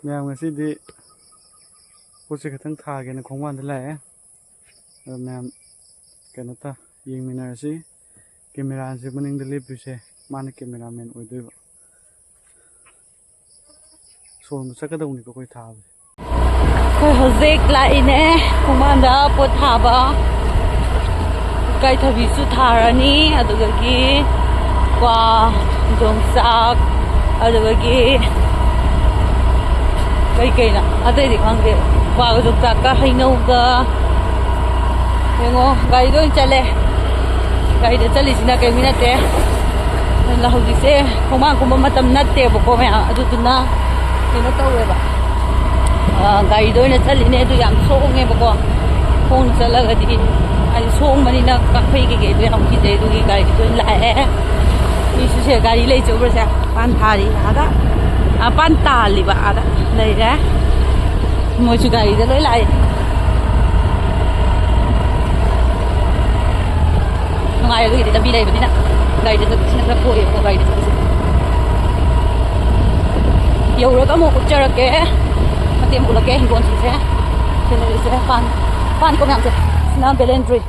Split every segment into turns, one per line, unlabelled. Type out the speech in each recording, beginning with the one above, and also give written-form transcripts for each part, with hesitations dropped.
Mèo ngày xưa đi cô sẽ cái thằng thà cái nó không quan thế lẽ rồi mèo cái nó ta yên mình là gì camera sẽ bên anh delete sẽ mana camera man ở đây số sẽ cái đồng này có cái thà
khơi hồ dịch lại nè không ăn đã bột thả ba cái thà ví dụ thả ra ní ở đây cái qua dòng sạc ở đây cái nè ở đây thì không cái qua dòng sạc cái hay nâu cái nhưng mà cái đó chạy lẹ cái đó chạy lên cái mình nè nên là hồ dịch sẽ không ăn cũng mà tầm nát tiền bọc mẹ ở đây tụi nó thì nó tao vậy bà cái đó nó chạy lên này tôi làm số nghe bọc không chạy là cái gì anh số mà đi nó các phi cái tôi không chỉ để tôi cái tôi lại đi xe cái lấy chỗ bữa sáng pan thà đi ada pan tà đi bà ada đây đấy mỗi chỗ cái đó lấy lại ngày cái gì tao đi đây vậy nè cái đó nó rất vui cái đó nhiều rồi có một cuộc chơi cái mà tiệm của là cái hình con chị sẽ này pan có làm gì nó về lên rồi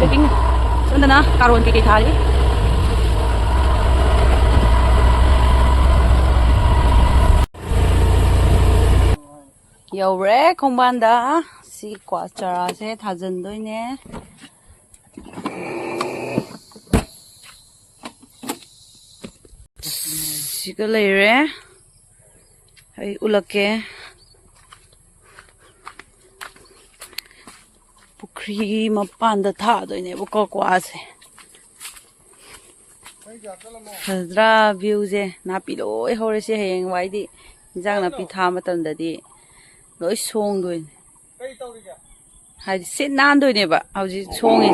cái kinh cho nên là caro cái thà đi nhiều rồi không ban đã xí quả trà sẽ thả dần thôi nhé xí cái này rồi hay ulake pukri mà pan đã thả rồi nhé bố quả sẽ thật ra view gì na bị lỗi hồi sẽ hiện vậy đi giang na bị thả mà tầm đó đi lỗi xuông rồi hay sẽ nan rồi nè bà hầu gì xuông gì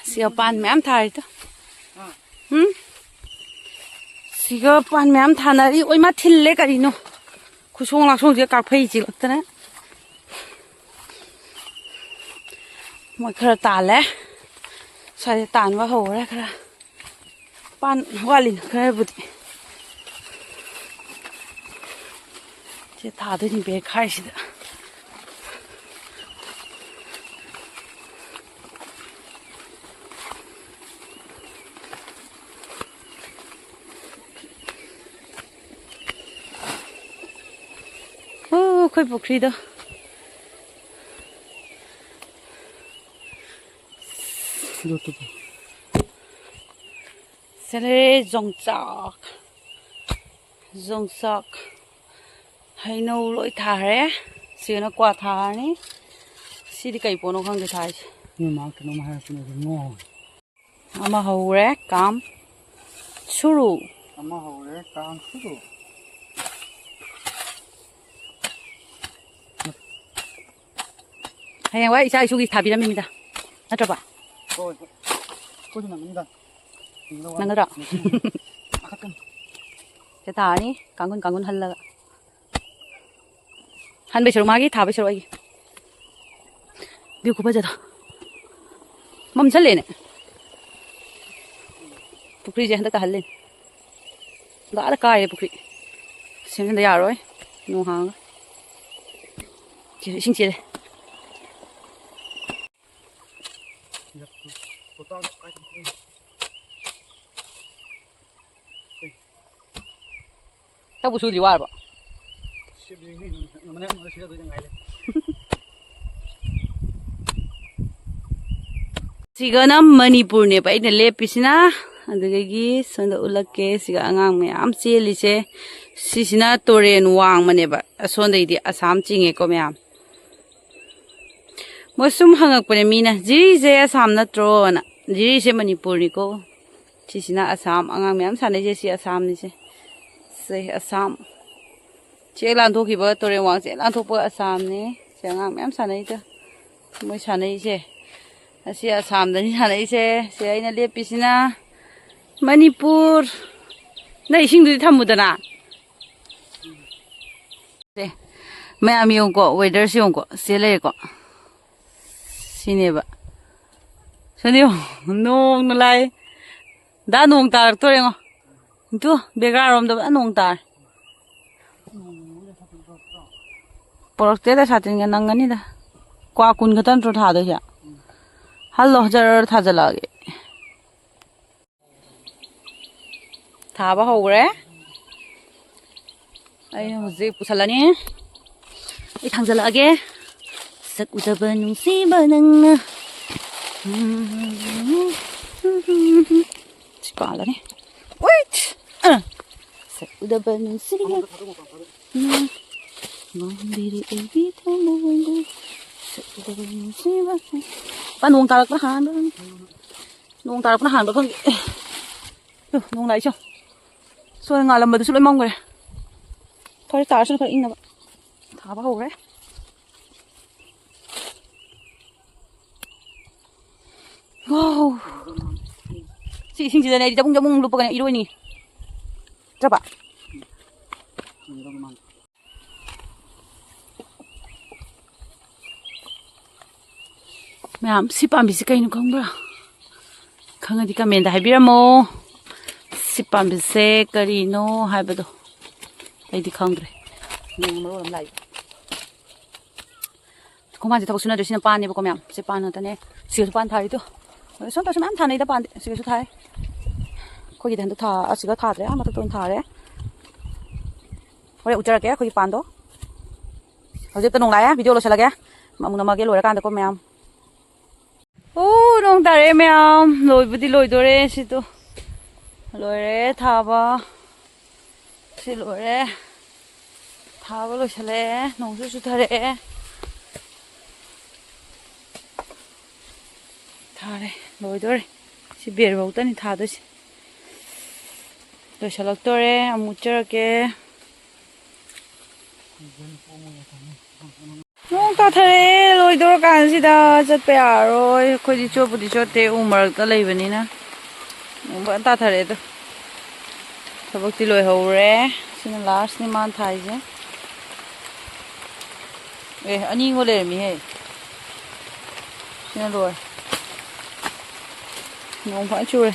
siêu pan mẹ em thay đó siêu pan mẹ em thay này đi ôi má thìn lấy cái gì nó khu xuông lạc xuông chỉ cà phê chỉ lắm thế này mọi người tàn lẽ sao tàn vào hồ đấy khara pan hoa lìn khara bụi chỉ thả thôi thì bé khai gì đó khơi bốc đi đâu sẽ lấy dòng sọc hay nấu lỗi thả đấy xíu nó qua thả này xí đi cày bò nó không được thả
nhưng mà cái nó hay cái nó ngon
ama hầu đấy cam churu
ama hầu đấy cam churu
hay vậy sao chú thả bị làm gì đó nó cho bà
cô cho mình đó
nó đó cái thả ní càng con hân là hân bây giờ mà cái thả bây giờ vậy biểu của bây giờ đó mâm chân lên này bukri gì hắn ta hân lên đã cài bukri xem thấy rồi nô hàng chỉ xin chị đây tao bút gì vào siga na Manipur ne pai ne lepisina adugagi sonda ulake siga angang me am cheli se sisina toren wang mane ba sonda idi Assam chinge ko me am mosum hangak pone mina jiri je Assam na tro na jiri se Manipur ni ko sisina Assam angang me am sane je si Assam ni se Assam che lan thu ki ba toren wang che lan thu pa Assam ni se angang me am sane ta moi sane je asi Assam da ni sane se se aina lepisina Manipur na ising du thamudana se मैं am yung ko weather si yung ko se le ko Sineba. Sanyo, nung nalay. Da nung tar to rengo. Itu background rom da nung tar. Porokte da satin ga nangani da. Kwa kun khatan tro tha do ya. Hallo jar tha jala ge. Tha ba hogre. Ai hojik pusalani. Ai thang jala ge. Sak udaba nungsiba nangna. Spala ni. Wait. Sak udaba nungsiba. Mandiri ebi thamongo. Sak udaba nungsiba. Nung tarak na han. Nung tarak na han ba khang. Nung lai cho. So nga lam ba su loi mong gre. Thôi tar su khang ing na ba. Tha ba ho gre. Wow. Si sing này đi jabung jabung lupa kan iro ini. Coba. Ma'am, si pambi si kayo kang bra. Kang di kami dah habira mo. Si pambi se karino hai bado. Ay di kang dre. Nung maro lam lai. Kung man di tapos na do sinapan niya ko ma'am. Si pan na tane. Si pan thari to. Son to ma'am thani da pan. Si su thai. Ko gi dan to tha asiga tha dre. Ama to ton tha re. Ore uchara ke ko gi pan do. Hojik to nung lai video lo sala ke. Mamuna ma ke lo ra kan ko ma'am. Nung tare ma'am. Loi budi loi do re si to. Loi re tha ba. Si loi re. Tha ba lo sale. Nung su thare. Thare loi do re. Si ber bau ta ni tha do si. Loi salak to re amu chara ke. Nung ta thare loi do kan si da chat pe aroi khoi di cho budi cho te umar ta lei bani na. Nung ba ta thare to. Thabak ti loi ho re. Sina last ni man thai je. Ani ngo le mi he. Sina loi. Nung fa chu re.